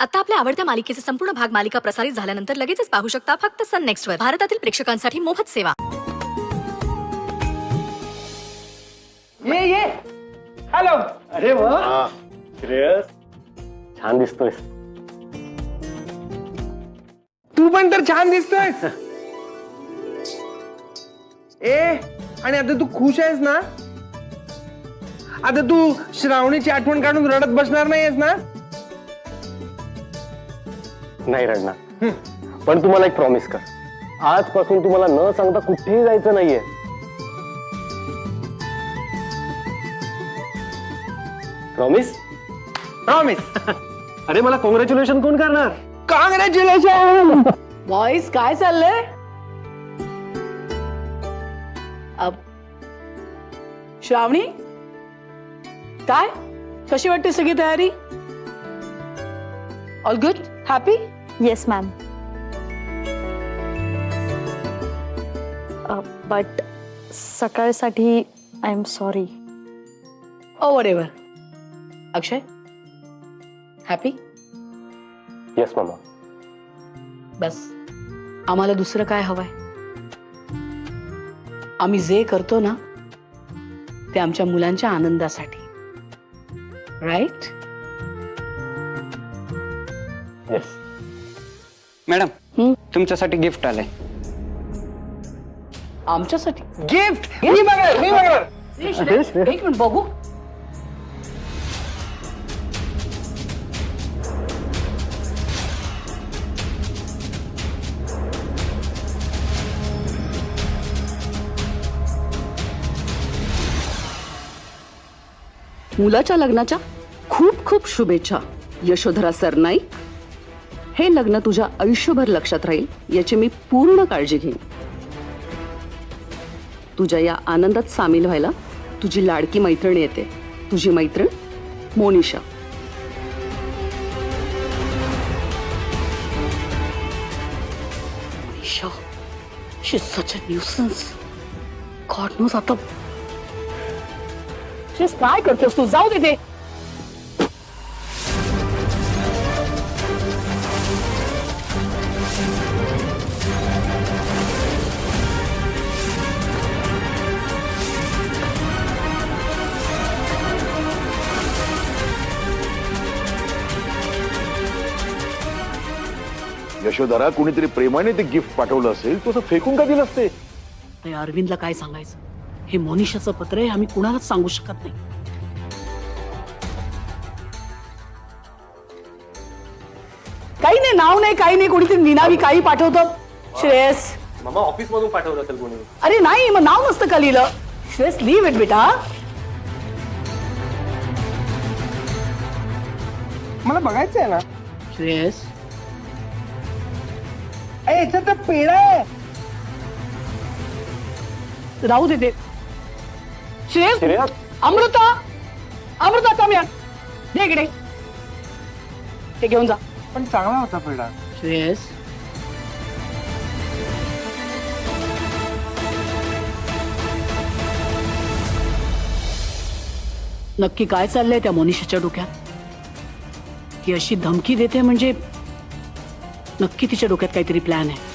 आता आपल्या आवडत्या मालिकेचे संपूर्ण भाग मालिका प्रसारित झाल्यानंतर लगेचच पाहू शकता फक्त सन नेक्स्ट वर. भारतातील प्रेक्षकांसाठी मोफत सेवा. ये हॅलो. अरे वा श्रेयस छान दिसतोयस. तू पण तर छान दिसतोयस. आणि आता तू खुश आहेस ना? आता तू श्रावणीची आठवण काढून रडत बसणार नाहीयेस ना? नाही रडणार. पण तुम्हाला एक प्रॉमिस कर, आजपासून तुम्हाला न सांगता कुठेही जायचं नाहीये. प्रॉमिस? प्रॉमिस. अरे मला कॉंग्रॅच्युलेशन कोण करणार? कॉंग्रॅच्युलेशन. बॉईज काय चाललंय? श्रावणी काय कशी वाटते सगळी तयारी? All good? Happy? Yes ma'am. But सकाळसाठी I am sorry. Oh whatever. Akshay happy? Yes मामा. बस आम्हाला दुसरं काय हवंय? आम्ही जे करतो ना ते आमच्या मुलांच्या आनंदासाठी. राईट? येस. मॅडम तुमच्यासाठी गिफ्ट आलंय. आमच्यासाठी गिफ्ट. मी बघणार. एक मिनिट बघू. मुलाच्या लग्नाच्या खूप खूप शुभेच्छा यशोधरा सरनाईक. हे लग्न तुझ्या आयुष्यभर लक्षात राहील याची मी पूर्ण काळजी घेईन. तुझ्या या आनंदात सामील व्हायला तुझी लाडकी मैत्रीण येते, तुझी मैत्रीण Monisha. Monisha, she is such a nuisance. God knows आता शीज काय करतेस तू? जाऊ दे ते. यशोधरा कुणीतरी प्रेमाने ते गिफ्ट पाठवलं असेल, तो असं फेकून का दिलं असते? ते अरविंदला काय सांगायचं? हे मोनिशाचं पत्र आहे, आम्ही कुणालाच सांगू शकत नाही. काही नाही, नाव नाही, काही नाही, कोणीतरी निनावी काही पाठवतं. श्रेयस मामा ऑफिस मधून पाठवलं असेल कोणी. अरे नाही, मग नाव नसतं का लिहिलं? श्रेयस लीव इट बेटा. मला बघायचंय ना. श्रेयस याच्यात तर पेढा आहे. राहू दे ते. Shreyas Shreyas Amruta come here. दे इकडे. ते घेऊन जा. पण चांगला होता पेढा. श्रेयस नक्की काय चाललंय त्या मोनिशाच्या डोक्यात? ही अशी धमकी देते म्हणजे नक्की तिच्या डोक्यात काहीतरी प्लॅन आहे.